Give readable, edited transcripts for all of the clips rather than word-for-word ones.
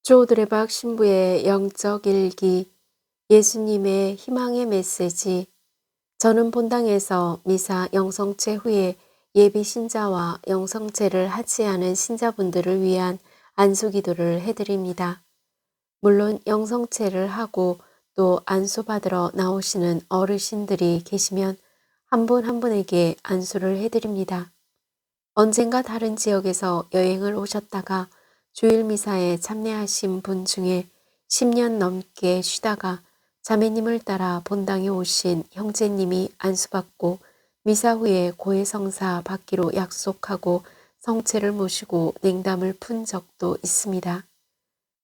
조드레박 신부의 영적 일기, 예수님의 희망의 메시지. 저는 본당에서 미사 영성체 후에 예비 신자와 영성체를 하지 않은 신자분들을 위한 안수기도를 해드립니다. 물론 영성체를 하고 또 안수받으러 나오시는 어르신들이 계시면 한 분 한 분에게 안수를 해드립니다. 언젠가 다른 지역에서 여행을 오셨다가 주일 미사에 참여하신 분 중에 10년 넘게 쉬다가 자매님을 따라 본당에 오신 형제님이 안수받고 미사 후에 고해성사 받기로 약속하고 성체를 모시고 냉담을 푼 적도 있습니다.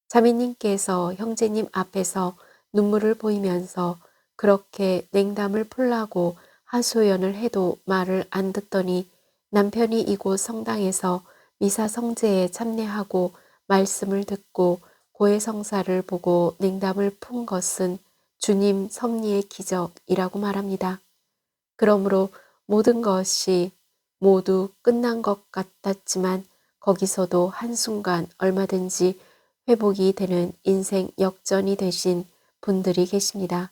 자매님께서 형제님 앞에서 눈물을 보이면서 그렇게 냉담을 풀라고 하소연을 해도 말을 안 듣더니 남편이 이곳 성당에서 미사 성제에 참여하고 말씀을 듣고 고해성사를 보고 냉담을 푼 것은 주님 섭리의 기적이라고 말합니다. 그러므로 모든 것이 모두 끝난 것 같았지만 거기서도 한순간 얼마든지 회복이 되는 인생 역전이 되신 분들이 계십니다.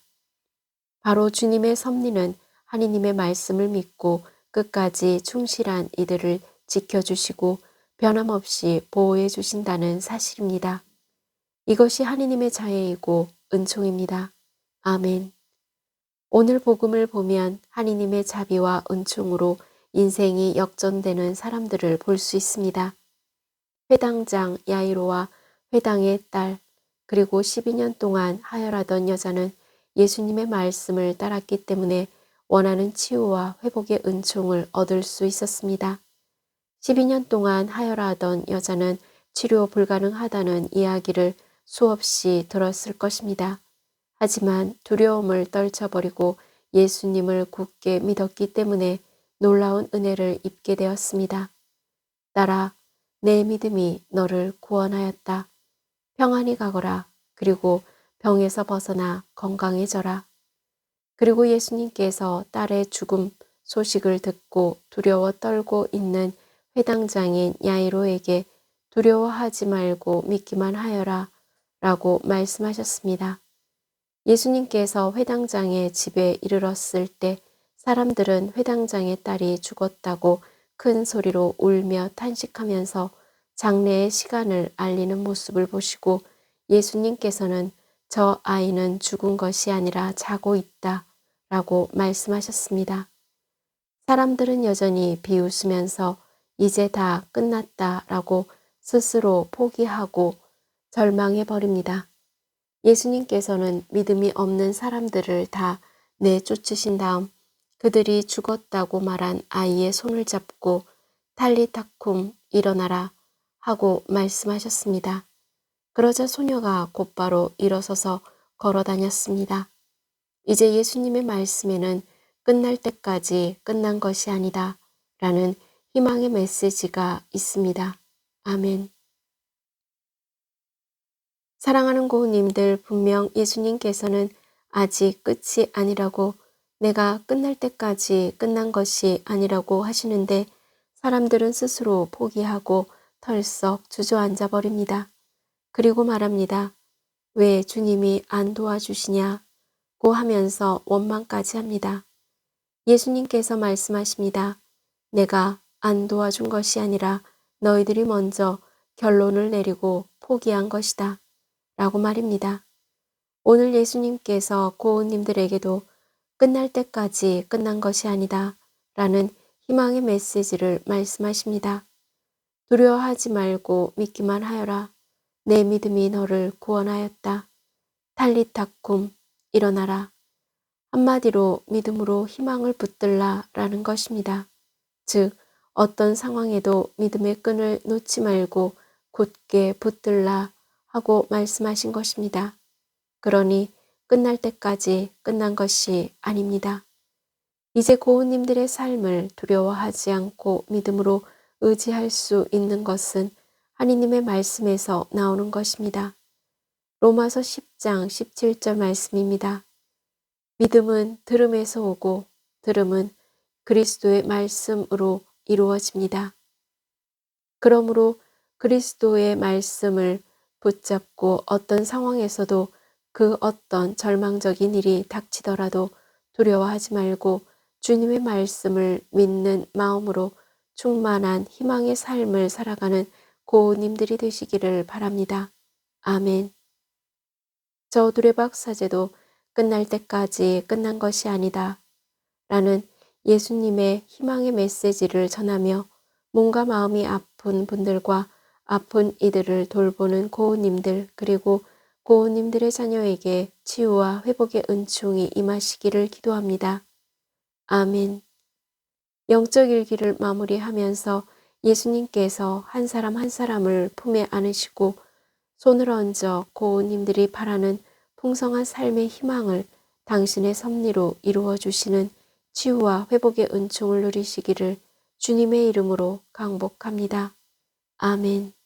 바로 주님의 섭리는 하느님의 말씀을 믿고 끝까지 충실한 이들을 지켜주시고 변함없이 보호해 주신다는 사실입니다. 이것이 하느님의 자애이고 은총입니다. 아멘. 오늘 복음을 보면 하느님의 자비와 은총으로 인생이 역전되는 사람들을 볼 수 있습니다. 회당장 야이로와 회당의 딸 그리고 12년 동안 하혈하던 여자는 예수님의 말씀을 따랐기 때문에 원하는 치유와 회복의 은총을 얻을 수 있었습니다. 12년 동안 하혈하던 여자는 치료 불가능하다는 이야기를 수없이 들었을 것입니다. 하지만 두려움을 떨쳐버리고 예수님을 굳게 믿었기 때문에 놀라운 은혜를 입게 되었습니다. 딸아, 내 믿음이 너를 구원하였다. 평안히 가거라. 그리고 병에서 벗어나 건강해져라. 그리고 예수님께서 딸의 죽음 소식을 듣고 두려워 떨고 있는 회당장인 야이로에게 두려워하지 말고 믿기만 하여라 라고 말씀하셨습니다. 예수님께서 회당장의 집에 이르렀을 때 사람들은 회당장의 딸이 죽었다고 큰 소리로 울며 탄식하면서 장례의 시간을 알리는 모습을 보시고 예수님께서는 저 아이는 죽은 것이 아니라 자고 있다 라고 말씀하셨습니다. 사람들은 여전히 비웃으면서 이제 다 끝났다 라고 스스로 포기하고 절망해 버립니다. 예수님께서는 믿음이 없는 사람들을 다 내쫓으신 다음 그들이 죽었다고 말한 아이의 손을 잡고 탈리타쿰 일어나라 하고 말씀하셨습니다. 그러자 소녀가 곧바로 일어서서 걸어 다녔습니다. 이제 예수님의 말씀에는 끝날 때까지 끝난 것이 아니다 라는 희망의 메시지가 있습니다. 아멘. 사랑하는 고우님들, 분명 예수님께서는 아직 끝이 아니라고, 내가 끝날 때까지 끝난 것이 아니라고 하시는데 사람들은 스스로 포기하고 털썩 주저앉아 버립니다. 그리고 말합니다. 왜 주님이 안 도와주시냐고 하면서 원망까지 합니다. 예수님께서 말씀하십니다. 내가 안 도와준 것이 아니라 너희들이 먼저 결론을 내리고 포기한 것이다. 라고 말입니다. 오늘 예수님께서 고은님들에게도 끝날 때까지 끝난 것이 아니다 라는 희망의 메시지를 말씀하십니다. 두려워하지 말고 믿기만 하여라. 내 믿음이 너를 구원하였다. 탈리타쿰 일어나라. 한마디로 믿음으로 희망을 붙들라 라는 것입니다. 즉 어떤 상황에도 믿음의 끈을 놓지 말고 굳게 붙들라 하고 말씀하신 것입니다. 그러니 끝날 때까지 끝난 것이 아닙니다. 이제 고은님들의 삶을 두려워하지 않고 믿음으로 의지할 수 있는 것은 하느님의 말씀에서 나오는 것입니다. 로마서 10장 17절 말씀입니다. 믿음은 들음에서 오고 들음은 그리스도의 말씀으로 이루어집니다. 그러므로 그리스도의 말씀을 붙잡고 어떤 상황에서도 그 어떤 절망적인 일이 닥치더라도 두려워하지 말고 주님의 말씀을 믿는 마음으로 충만한 희망의 삶을 살아가는 고우님들이 되시기를 바랍니다. 아멘. 저 두레박사제도 끝날 때까지 끝난 것이 아니다. 라는 예수님의 희망의 메시지를 전하며 몸과 마음이 아픈 분들과 아픈 이들을 돌보는 고우님들 그리고 고우님들의 자녀에게 치유와 회복의 은총이 임하시기를 기도합니다. 아멘. 영적 일기를 마무리하면서 예수님께서 한 사람 한 사람을 품에 안으시고 손을 얹어 고우님들이 바라는 풍성한 삶의 희망을 당신의 섭리로 이루어 주시는 치유와 회복의 은총을 누리시기를 주님의 이름으로 강복합니다. 아멘.